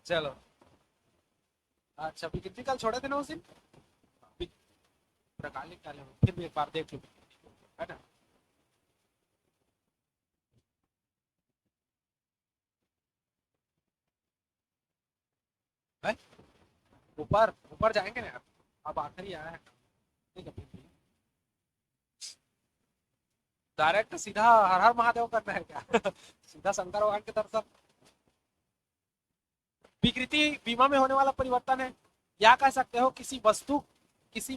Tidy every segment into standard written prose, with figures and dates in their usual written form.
चलो। अच्छा, विकृति कल छोड़े थे ना उस दिन। पूरा काले काले हो, फिर भी एक बार देख लो, है ना। है? ऊपर ऊपर जाएंगे ना। अब आखिरी आया है। ठीक है, फिर भी। डायरेक्ट सीधा हर हर महादेव करना है क्या? सीधा शंकर भगवान के दर्शन। विकृति बीमा में होने वाला परिवर्तन है, या कह सकते हो किसी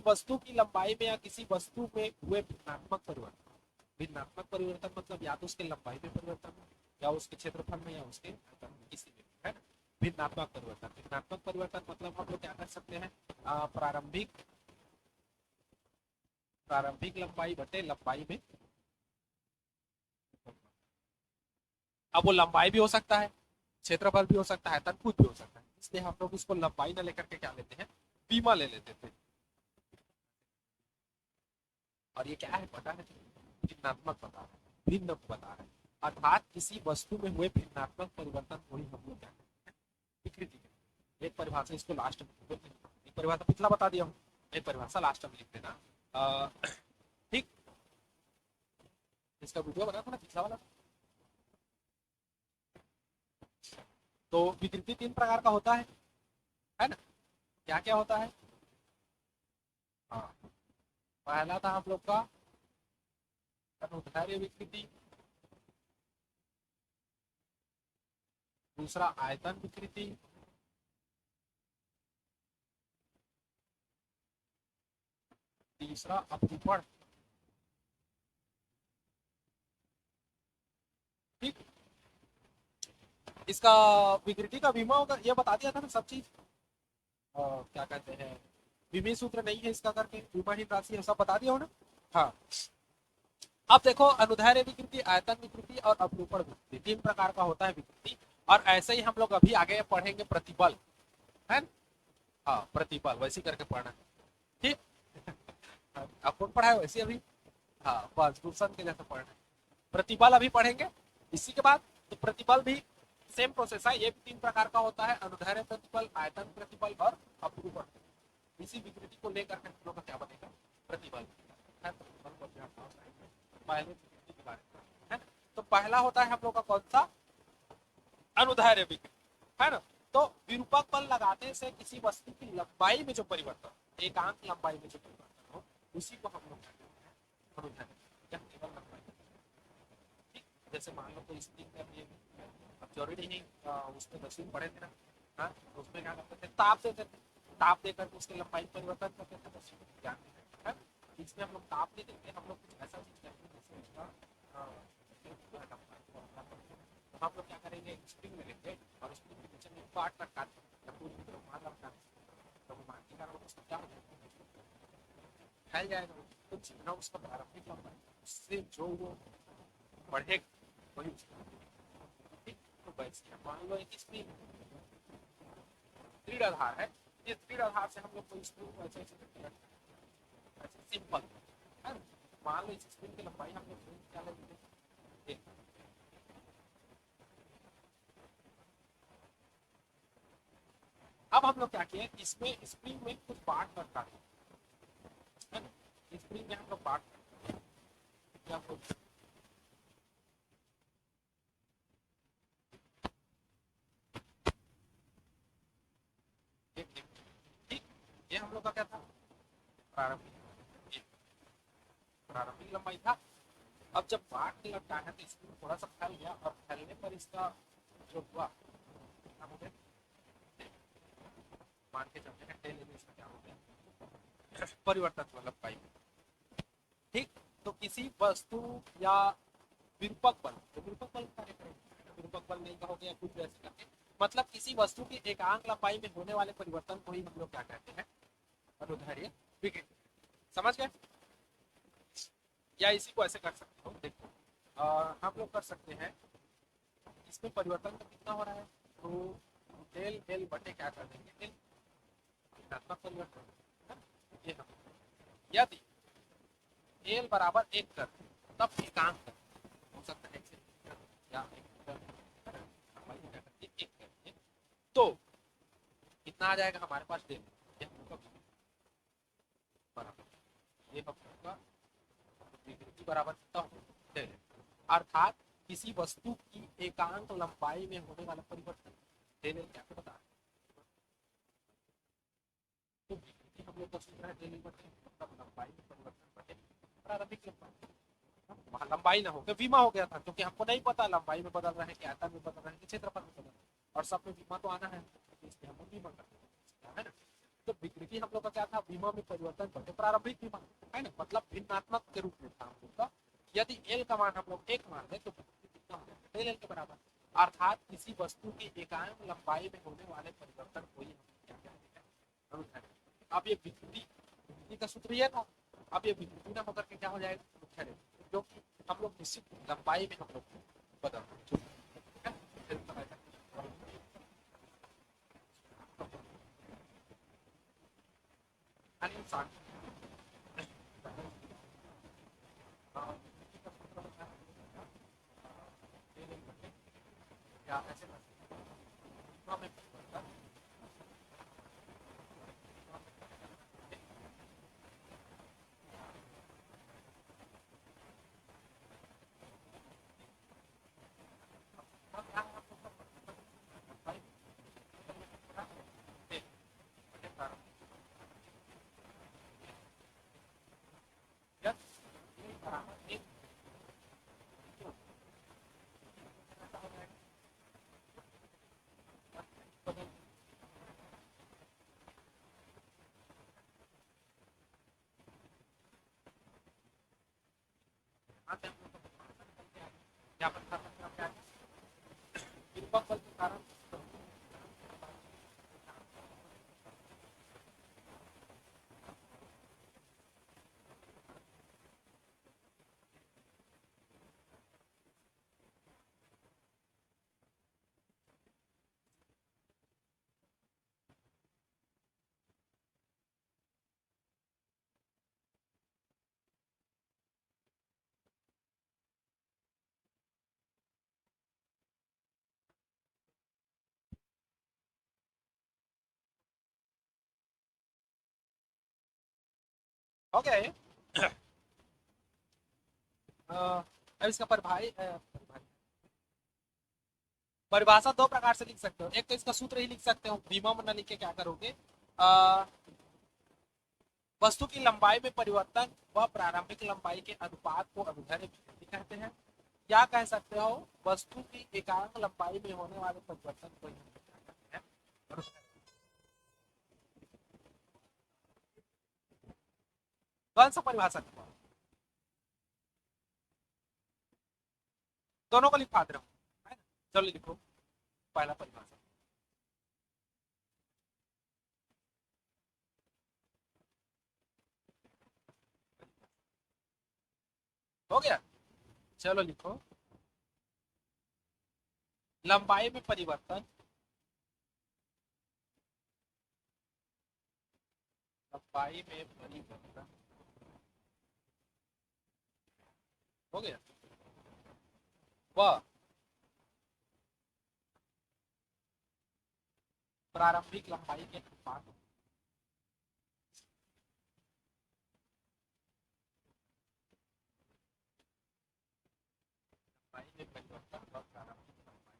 वस्तु की लंबाई में या किसी वस्तु में हुए भिन्नात्मक परिवर्तन। भिन्नात्मक परिवर्तन मतलब या तो उसके लंबाई में परिवर्तन हो, या उसके क्षेत्रफल में, या उसके आयतन में, किसी में, है ना। भिन्नात्मक परिवर्तन मतलब हम लोग क्या कर सकते हैं, प्रारंभिक प्रारंभिक लंबाई बटे लंबाई में। अब वो लंबाई भी हो सकता है, क्षेत्रफल भी हो सकता है, आयतन कुछ भी हो सकता है, इसलिए हम लोग उसको लंबाई ना लेकर के क्या लेते हैं, बीमा ले लेते थे। और ये क्या है पता है, भिन्नात्मक बता रहा है, भिन्न बता रहा है। अर्थात किसी वस्तु में हुए भिन्नात्मक परिवर्तन को ही हम लोग क्या कहते हैं, विकृति कहते हैं। एक परिभाषा इसको लास्ट में बोलते हैं। एक परिभाषा पिछला बता दिया हूँ, एक परिभाषा लास्ट में लिख देना। ठीक। इसका वीडियो बना था ना पिछला वाला। तो विकृति तीन प्रकार का होता है ना। क्या क्या होता है। हाँ, पहला था हम लोग का अनुदैर्ध्य विकृति। दूसरा आयतन विकृति। तीसरा अपरूपण। ठीक। इसका विकृति का बीमा होगा, ये बता दिया था ना सब चीज। क्या कहते हैं, विमी सूत्र नहीं है इसका करके, विमाहीन राशि है, सब बता दिया हो ना। हाँ। अब देखो, अनुदैर्ध्य विकृति, आयतन विकृति और अपरूपण विकृति, तीन प्रकार का होता है विकृति। और ऐसे ही हम लोग अभी आगे पढ़ेंगे प्रतिबल, है ना? हाँ, प्रतिबल वैसे करके पढ़ना है। ठीक। अपन पढ़ाए वैसे अभी। हाँ, बस गुलशन के जैसे पढ़ना है। प्रतिबल अभी पढ़ेंगे इसी के बाद। तो प्रतिबल भी सेम प्रोसेस है, ये भी तीन प्रकार का होता है, अनुदैर्ध्य प्रतिबल, आयतन प्रतिबल और अपरूपण। इसी विकृति को लेकर के हम लोग का क्या बनेगा, प्रतिबल। पहले विकृति के बारे में, है ना। तो पहला होता है हम लोग का कौन सा, अनुदैर्ध्य विकृति, है ना। तो विरूपक बल लगाने से किसी वस्तु की लंबाई में जो परिवर्तन, एकांक लंबाई में जो परिवर्तन हो, उसी को हम लोग कहते हैं अनुदैर्ध्य, या केवल लंबाई। ठीक। जैसे मान लो कोई स्प्रिंग का ये, अब जरूरी नहीं उसमें मशीन पड़े थे ना। हाँ, तो उसमें क्या करते थे, ताप देते थे। ताप देकर के उसकी लंबाई परिवर्तन करते थे मशीन को, क्या है। इसमें हम लोग ताप नहीं देते, हम लोग कुछ ऐसा चीज करते हैं जैसे उसका तो हम लोग क्या करेंगे, स्प्रिंग में लेंगे और स्प्रिंग के पीछे में पार्ट रखा या पूरी की तरफ मार रखा, तो वो मार के कारण उसका क्या हो जाएगा, फैल जाएगा वो। तो जितना उसका प्रारंभिक लंबाई उससे जो वो बढ़ेगा वही उसका। ठीक। तो वैसे मान लो एक स्प्रिंग दृढ़ आधार है, इस दृढ़ आधार से हम लोग कोई स्प्रिंग को ऐसे ऐसे ऐसे सिंपल है। मान लो इस स्प्रिंग की लंबाई हम लोग क्या लेंगे, अब हम लोग क्या किए, इसमें स्प्रिंग में कुछ पार्ट रखा है ना। स्प्रिंग में हम लोग पार्ट क्या कुछ ठीक। ये हम लोग का क्या था, प्रारंभिक प्रारंभिक लंबाई था। अब जब पार्ट लगता है तो स्प्रिंग थोड़ा सा फैल गया, और फैलने पर इसका जो हुआ क्या हो गया, मान के चलते हैं टेल इसका क्या हो गया, परिवर्तन हुआ लंबाई में। ठीक। तो किसी वस्तु या विरूपक बल, तो विरूपक बल कार्य करेगा, विरूपक बल नहीं कहोगे या कुछ ऐसे करके, मतलब किसी वस्तु की एकांक लंबाई में होने वाले परिवर्तन को ही हम लोग क्या कहते हैं, अनुदैर्ध्य विकृति। समझ गए। या इसी को ऐसे कर सकते हो, देखो हम लोग कर सकते हैं, इसमें परिवर्तन तो कितना हो रहा है, तो डेल एल बटे क्या कर देंगे, एल ऋणात्मक परिवर्तन है। ये हम यदि एल बराबर एक कर, तब एकांक कर हो सकता है, या एक कर, एक कर, तो कितना आ जाएगा हमारे पास डेल, ये हम लोग का बराबर, ये हम लोग का विकृति बराबर कितना होगा, डेल। अर्थात किसी वस्तु की एकांक लंबाई में होने वाला परिवर्तन डेल एल क्या बता, तो विकृति हम लोग का सूत्र है डेल एल बटे मतलब लंबाई में परिवर्तन बटे प्रारंभिक लंबाई। वहां लंबाई ना हो गया, विमा हो गया था, क्योंकि हमको नहीं पता लंबाई में बदल रहा है कि आयतन में बदल रहा है कि क्षेत्रफल में बदल रहा है, और सब में विमा तो आना है, तो इसलिए हम लोग विमा करते हैं, है ना। तो विकृति हम लोग का क्या था, विमा में परिवर्तन बटे प्रारंभिक विमा, है ना, मतलब भिन्नात्मक के रूप में था हम लोग का। यदि एल का मान हम लोग एक मान लें तो विकृति कितना हो जाएगा, डेल एल के बराबर। अर्थात किसी वस्तु की एकांक लंबाई में होने वाले परिवर्तन को ही हम क्या कहते हैं, अनुदैर्ध्य। अब ये विकृति का सूत्र ये था, अब ये विकृति ना होकर के क्या हो जाएगा, अनुदैर्ध्य, जो कि हम लोग निश्चित लंबाई में हम लोग बदल रहे हैं। इंसान क्या ऐसे में क्या बता क्या विरूपक बल के कारण हो गया ये। अब इसका परिभाषा दो प्रकार से लिख सकते हो, एक तो इसका सूत्र ही लिख सकते हो, विमा में न लिख के क्या करोगे, वस्तु की लंबाई में परिवर्तन व प्रारंभिक लंबाई के अनुपात को अनुदैर्ध्य विकृति कहते हैं, या कह सकते हो वस्तु की एकांक लंबाई में होने वाले परिवर्तन को ही क्या कहते हैं, अनुदैर्ध्य। कौन सा परिभाषा लिखो, दोनों को लिखवा दे रहा हूँ, चलो लिखो पहला परिभाषा। हो गया, चलो लिखो, लंबाई में परिवर्तन, लंबाई में परिवर्तन हो गया, वह प्रारंभिक लंबाई के अनुपात, लंबाई में परिवर्तन व प्रारंभिक लंबाई,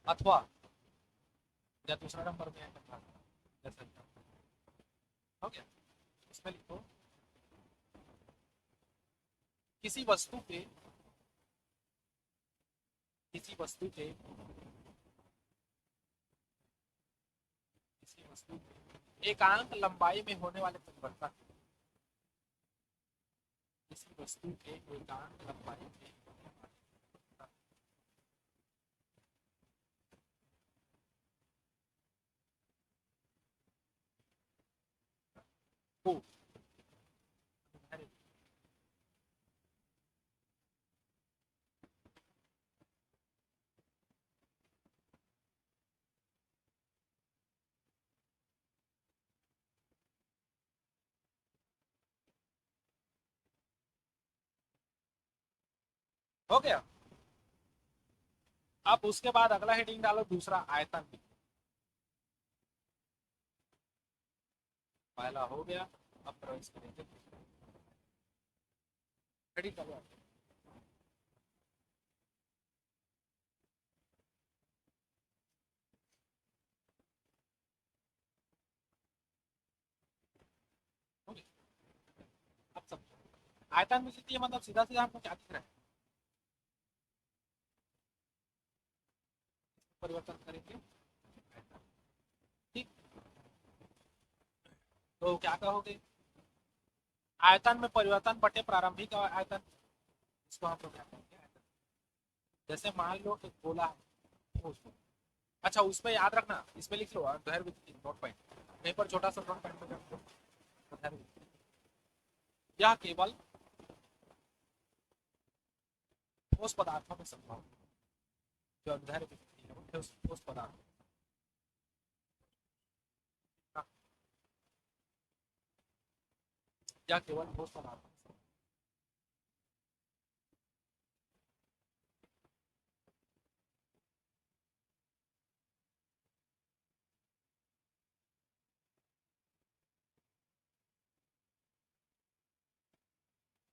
अथवा या दूसरा नंबर में जैसे हो गया, इसमें लिखो किसी वस्तु के, किसी वस्तु के, किसी वस्तु के एकांक लंबाई में होने वाले परिवर्तन, किसी वस्तु के एकांक लंबाई में को हो गया। अब उसके बाद अगला हेडिंग डालो दूसरा, आयतन विकृति। पहला हो गया, अब प्रवेश करेंगे हेडिंग डालो। अब सब आयतन विकृति मतलब सीधा सीधा हमको क्या दिख रहा है, परिवर्तन करेंगे। ठीक, तो क्या कहोगे, आयतन में परिवर्तन बटे प्रारंभिक आयतन, इसको हम लोग क्या कहेंगे आयतन। जैसे मान लो एक गोला है, उसको अच्छा उसमें याद रखना, इसमें लिख लो धैर्य विकृति नोट पॉइंट, कहीं पर छोटा सा नोट पॉइंट में रख दो, धैर्य विकृति। यह केवल ठोस पदार्थों में संभव है, जो धैर्य विकृति है वो ठोस पदार्थ। या केवल ठोस पदार्थ।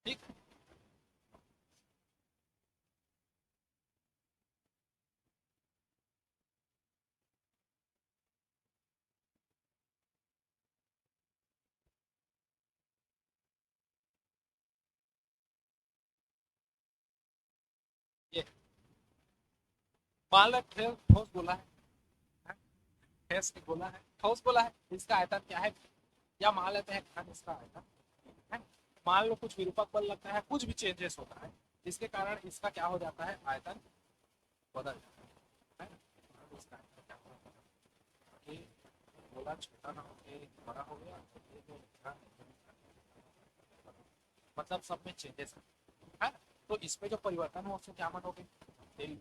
ठीक, ये मान लो ठोस गोला है, ठोस गोला है, ठोस गोला है, इसका आयतन क्या है, या मान लेते हैं घन इसका आयतन है। मान लो कुछ विरूपक बल लगता है, कुछ भी चेंजेस होता है, जिसके कारण इसका क्या हो जाता है, आयतन बदल जाता है ना। इसका आयतन क्या होता है कि गोला छोटा ना होके बड़ा हो गया, तो ये जो मतलब सब में चेंजेस है ना। तो इसमें जो परिवर्तन हो उससे क्या मानोगे, डेल।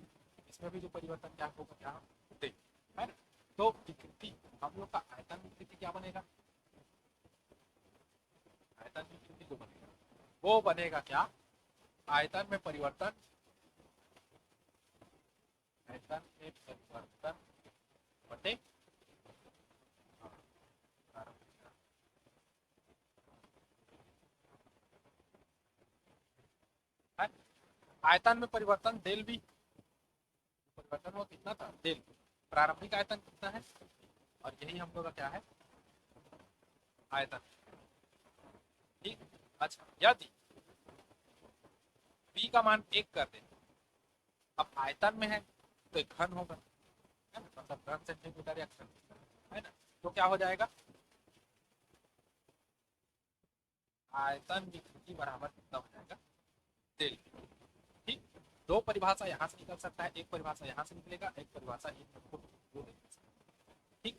इसमें भी जो परिवर्तन क्या होगा, क्या डेल, है ना। तो विकृति हम लोग का आयतन विकृति क्या बनेगा, आयतन विकृति जो बनेगा वो बनेगा क्या, आयतन में परिवर्तन, आयतन में परिवर्तन बटे है। आयतन में परिवर्तन डेल भी, परिवर्तन वो कितना था डेल, प्रारंभिक आयतन कितना है, और यही हम लोग का क्या है, आयतन। ठीक, अच्छा यदि b का मान 1 कर दे, अब आयतन में है तो एक घन होगा, है ना, मतलब घन सेंटीमीटर या घन, है ना। तो क्या हो जाएगा, आयतन विकृति बराबर कितना हो जाएगा, डेल। ठीक, दो परिभाषा यहाँ से निकल सकता है, एक परिभाषा यहाँ से निकलेगा, एक परिभाषा ठीक,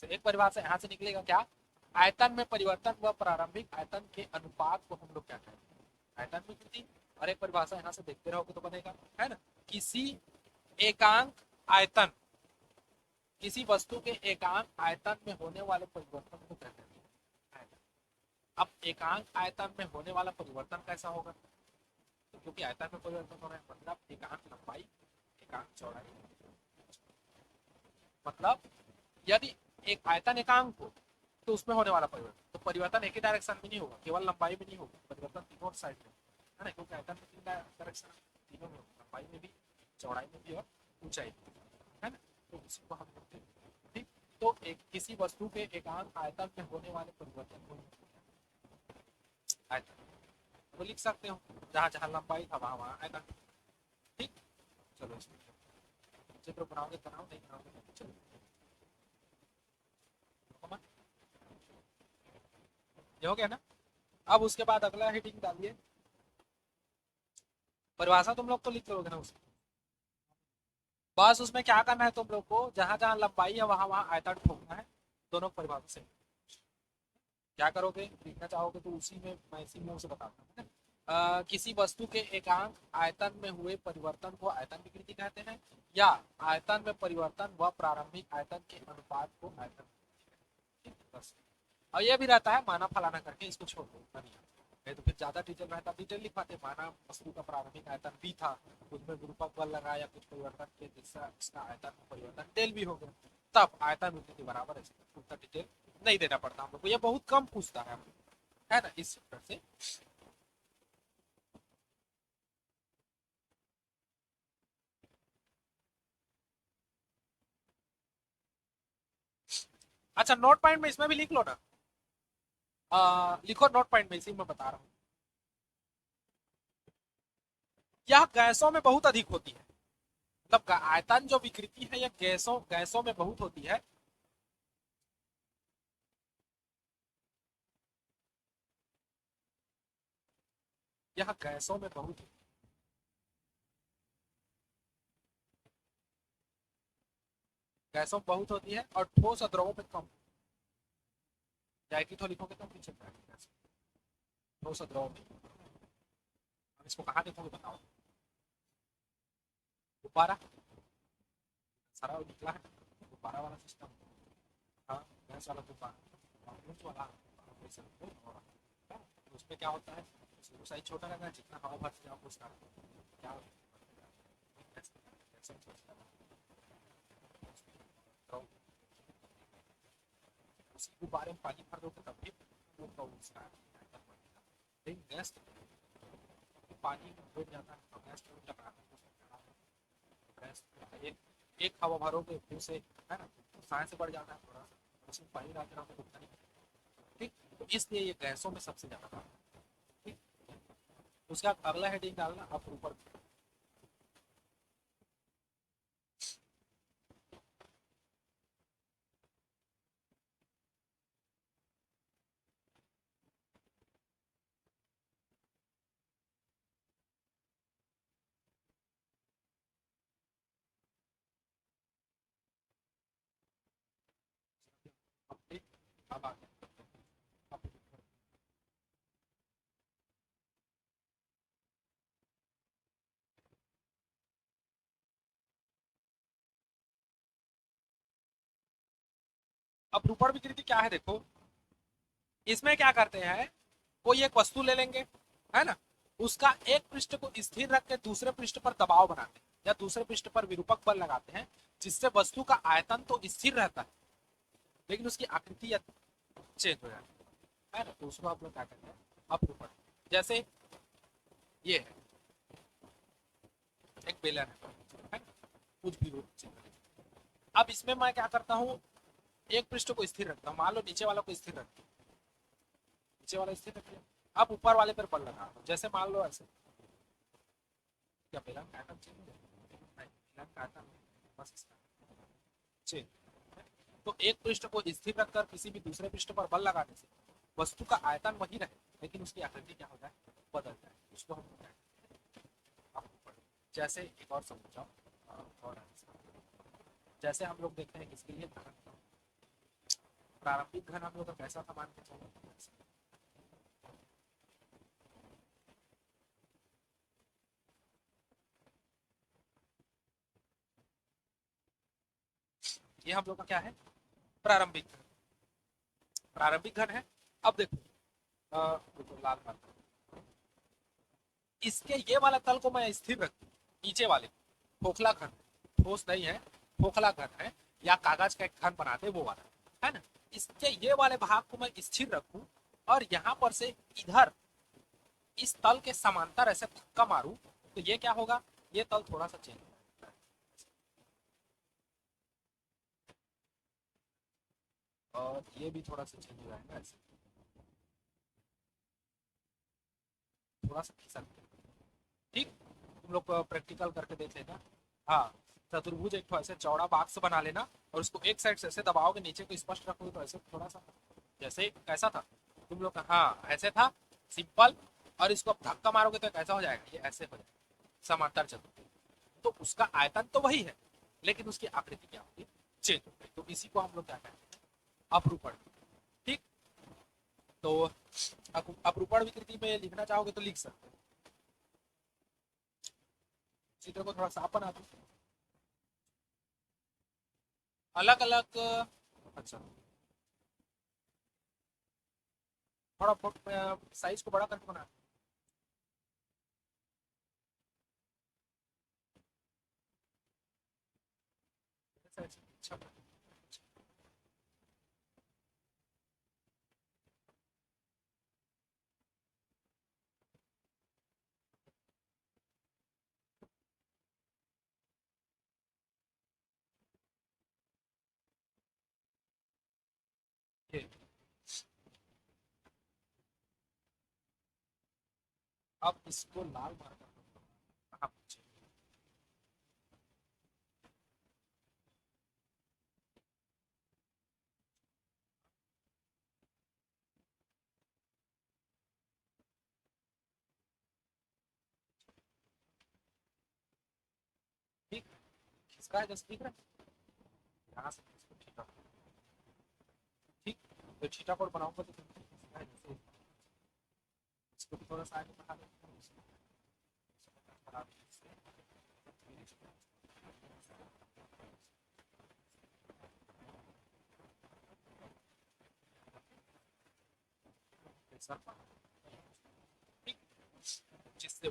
एक परिभाषा यहाँ से निकलेगा क्या, आयतन में परिवर्तन व प्रारंभिक आयतन के अनुपात को हम लोग क्या कहेंगे, आयतन विकृति। और एक परिभाषा यहाँ से देखते रहोगे तो बनेगा, है ना, किसी एकांक आयतन, किसी वस्तु के एकांक आयतन में होने वाले परिवर्तन को कहते हैं आयतन। अब एकांक आयतन में होने वाला परिवर्तन कैसा होगा, तो क्योंकि आयतन में परिवर्तन हो रहा है, मतलब एकांक लंबाई, एकांक चौड़ाई, मतलब यदि एक आयतन एकांक हो तो उसमें होने वाला परिवर्तन, तो परिवर्तन एक ही डायरेक्शन में नहीं होगा, केवल लंबाई में नहीं होगा, परिवर्तन तीनों साइड में, है ना, क्योंकि आयतन में तीन डायरेक्शन, तीनों में, लंबाई में भी, चौड़ाई में भी और ऊंचाई में, है ना। तो उसी को हम बोलते हैं। ठीक, तो एक किसी वस्तु के एकांक आयतन में होने वाले परिवर्तन को आयतन वो लिख सकते हो, जहाँ जहाँ लंबाई था वहाँ वहाँ आयतन। ठीक, चलो इसमें चित्र बनाओगे बनाओ, नहीं बनाओगे चलो। ये हो गया ना। अब उसके बाद अगला हेडिंग डालिए, परिभाषा तुम लोग तो लिख लोगे ना उसमें, बस उसमें क्या करना है तुम लोग को, जहां जहां लंबाई है वहां वहां आयतन ठोकना है, दोनों परिभाषा से। क्या करोगे, लिखना चाहोगे तो उसी में मैं इसी मुंह से बताता हूँ, किसी वस्तु के एकांक आयतन में हुए परिवर्तन को आयतन विकृति कहते हैं, या आयतन में परिवर्तन व प्रारंभिक आयतन के अनुपात को आयतन, बस। और ये भी रहता है माना फलाना करके, इसको छोड़ दो, नहीं तो फिर ज्यादा डिटेल रहता, डिटेल लिखवाते, माना वस्तु का प्रारंभिक आयतन बी था, उसमें गुरुत्वाकर्षण बल लगा या कुछ परिवर्तन किए जिससे इसका आयतन में परिवर्तन डेल भी हो गया, तब आयतन विकृति बराबर है, उतना डिटेल नहीं देना पड़ता हम लोग को, ये बहुत कम पूछता है ना, इस चैप्टर से। अच्छा, नोट पॉइंट में इसमें भी लिख लो ना, लिखो नोट पॉइंट में, इसी में बता रहा हूँ। यह गैसों में बहुत अधिक होती है, मतलब आयतन जो विकृति है यह गैसों गैसों में बहुत होती है। यह गैसों में बहुत होती है, गैसों में बहुत होती है और ठोस और द्रवों में कम। जाएगी तो लिखोगे तो पीछे जाएगी, ठोस और द्रवों में। अब इसको कहाँ लिखोगे बताओ, गुब्बारा सारा निकला है, गुब्बारा वाला सिस्टम। हाँ, गैस वाला गुब्बारा, ऊंच वाला वैसे हाँ, तो उसमें क्या होता है, उसको साइज छोटा रहता है, जितना हवा भर जाओ उसका क्या तो उसी गुब्बारे में पानी भर दोगे तब भी वो तो उसका आयतन बढ़ेगा। लेकिन गैस पानी में घुल जाता है तो गैस में टकराता है, गैस एक एक हवा भरोगे फिर से, है ना, तो साइंस से बढ़ जाता है थोड़ा सा, उसमें पानी डालते रहोगे तो उतना नहीं। ठीक, तो इसलिए ये गैसों में सबसे ज्यादा काम है। ठीक, उसके बाद अगला हेडिंग डालना आप ऊपर। ठीक, अब आगे अब अपरूपण विकृति क्या है देखो, इसमें क्या करते हैं, कोई एक वस्तु ले लेंगे, है ना, उसका एक पृष्ठ को स्थिर रख के दूसरे पृष्ठ पर दबाव बनाते हैं या दूसरे पृष्ठ पर विरूपक बल लगाते हैं, जिससे वस्तु का आयतन तो स्थिर रहता है लेकिन उसकी आकृति चेंज हो जाती है ना, तो उसको आप लोग क्या कहते हैं, अपरूपण। जैसे ये है एक बेलन है ना? कुछ भी रूप से। अब इसमें मैं क्या करता हूँ, एक पृष्ठ को स्थिर रखता हूँ, मान लो नीचे वाला को स्थिर रखता हूँ, नीचे वाला स्थिर रख लिया, अब ऊपर वाले पर बल लगा रहा हूँ, जैसे मान लो ऐसे, क्या बेलन का आयतन चेंज हो जाएगा? नहीं, बेलन का आयतन बस इसका चेंज। तो एक पृष्ठ को स्थिर रखकर किसी भी दूसरे पृष्ठ पर बल लगाने से वस्तु का आयतन वही रहे लेकिन उसकी आकृति क्या हो जाए, बदल जाए, उसको हम क्या कहते हैं, अपरूपण। जैसे एक और समझाओ, और जैसे हम लोग देखते हैं किसके लिए घन, प्रारंभिक घन हम लोग का कैसा था मान के चलो, ये हम लोग का क्या है, प्रारंभिक घन, प्रारंभिक घन है। अब देखो देखो लाल मार्कर, इसके ये वाला तल को मैं स्थिर रखूं, नीचे वाले खोखला घन, ठोस नहीं है, खोखला घन है, या कागज का एक घन बनाते वो वाला, है ना, इसके ये वाले भाग को मैं स्थिर रखूं और यहाँ पर से इधर इस तल के समांतर ऐसे धक्का मारूं, तो ये क्या होगा, ये तल थोड़ा सा चेंज होगा और ये भी थोड़ा सा चेंज हो जाएगा ऐसे, थोड़ा सा खिसक। ठीक, तुम लोग प्रैक्टिकल करके देख लेना। हाँ, चतुर्भुज एक ऐसे चौड़ा बॉक्स बना लेना और उसको एक साइड से ऐसे दबाओगे, नीचे को स्पष्ट रखोगे तो ऐसे थोड़ा सा, जैसे कैसा था तुम लोग का, हाँ ऐसे था सिंपल, और इसको अब धक्का मारोगे तो कैसा हो जाएगा, ये ऐसे हो जाएगा समांतर चतुर्भुज। तो उसका आयतन तो वही है लेकिन उसकी आकृति क्या होगी, चेंज हो गई, तो इसी को हम लोग क्या कहते हैं, अपरूपण। ठीक, तो अपरूपण विकृति में लिखना चाहोगे तो लिख सकते हो, चित्र को थोड़ा साफ बना दो, अलग अलग। अच्छा, थोड़ा बहुत साइज को बड़ा करके बना। अच्छा, ये अब इसको लाल मार्कर कहाँ पहुंचे? ठीक, खिसका है जैसे दिख रहा है, यहाँ से इसको ठीका, ठीक। तो ठीटा कोड बनाऊंगा तो खिसका है जैसे, इसको भी थोड़ा सा आगे बढ़ा देते हैं, खराब है इससे। ऐसा, ठीक, जिससे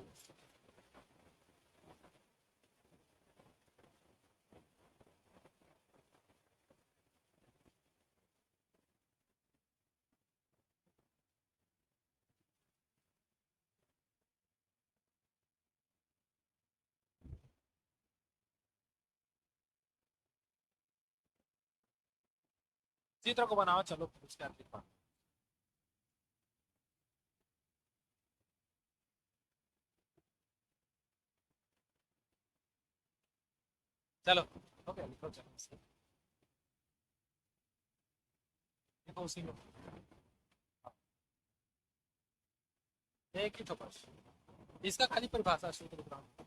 चित्र को बनाओ, चलो उसके बाद लिखवा। चलो, हो गया, लिखो चलो, लिखो उसी में, एक ही तो बस, इसका खाली परिभाषा सूत्र लिख रहा हूँ।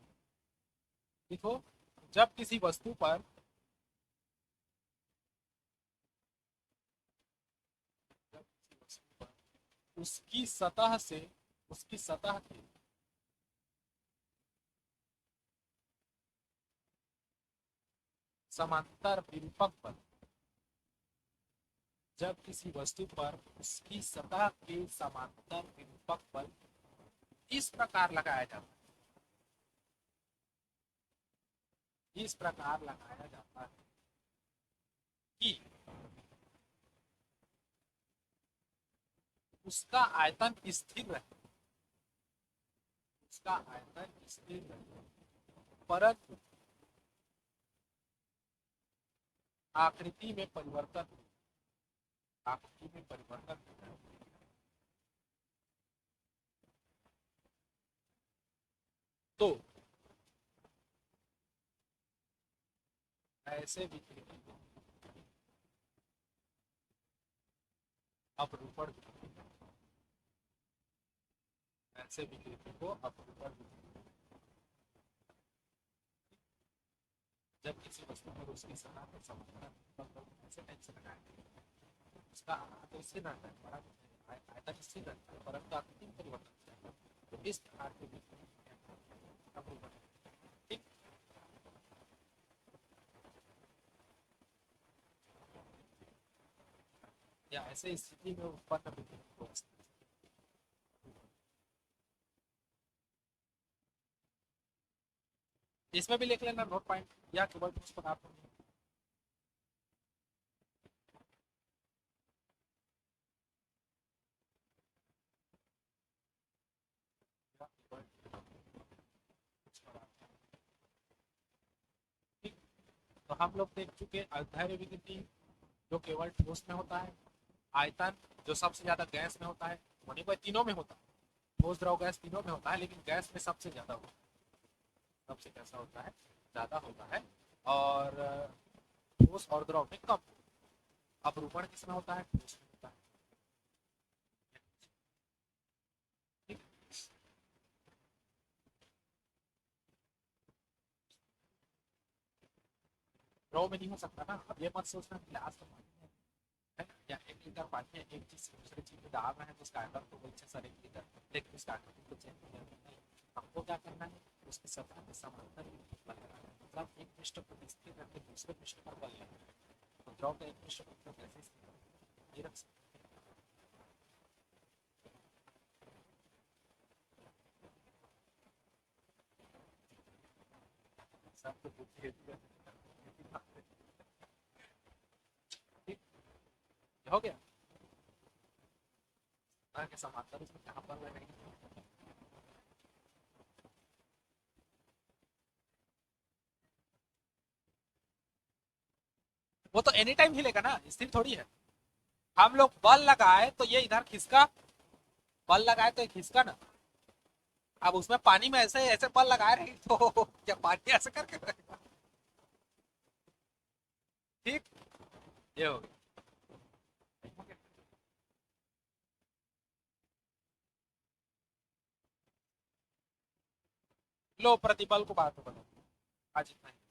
लिखो, जब किसी वस्तु पर, जब किसी वस्तु पर उसकी सतह से, उसकी सतह के समांतर विरूपक बल, जब किसी वस्तु पर उसकी सतह के समांतर विरूपक बल इस प्रकार लगाया जाता है, इस प्रकार लगाया जाता है कि उसका आयतन स्थिर रहे, उसका आयतन स्थिर रहे, परंतु आकृति में परिवर्तन, आकृति में परिवर्तन, तो ऐसे विकृति को अपरूपण, ऐसे विकृति को अपरूपण, जब किसी वस्तु पर उसकी सतह पर समांतर ऐसे टाइप से लगाया, उसका आयतन स्थिर रहता है, बड़ा आयतन स्थिर रहता है, परंतु आकृति में परिवर्तन होता है, तो इस प्रकार के विकृति अपरूपण, ठीक। या ऐसे स्थिति में उत्पन्न विकृति को, इसमें भी लिख लेना नोट पॉइंट या केवल ठोस पदार्थों में, या केवल ठोस पदार्थों में, ठीक। तो हम लोग देख चुके अध्याय विकृति जो केवल ठोस में होता है, आयतन जो सबसे ज्यादा गैस में होता है, होने को तीनों में होता है, ठोस द्रव गैस तीनों में होता है, लेकिन गैस में सबसे ज्यादा होता है, सबसे कैसा होता है, ज्यादा होता है, और ठोस और द्रव में कम। अपरूपण किसमें होता है, ठोस में होता है, ठीक। द्रव में नहीं हो सकता ना, अब ये मत सोचना गिलास का पानी है या 1 लीटर पानी है, एक चीज से दूसरी चीज में डाल रहे हैं तो उसका आयतन तो वही सर 1 लीटर, लेकिन उसका आयतन तो चेंज नहीं, हमको क्या करना है, उसकी सतह के समांतर बल लगाना है, मतलब एक पृष्ठ पर स्थिर रख के दूसरे पृष्ठ पर बल लगाना है, तो द्रव का एक पृष्ठ पर कैसे स्थिर, ये रख सकते सब तो पूछिए। ठीक, ये हो गया। आगे समांतर उसमें कहाँ पर लगेगी? वो तो एनी टाइम हिलेगा ना, स्थिर थोड़ी है। हम लोग बल लगाए तो ये इधर खिसका, बल लगाए तो ये खिसका ना। अब उसमें पानी में ऐसे ऐसे बल लगाए रहेगी तो क्या पानी ऐसे करके रहेगा? ठीक, ये हो गया। लो प्रतिबल को बात बनो। आज इतना ही।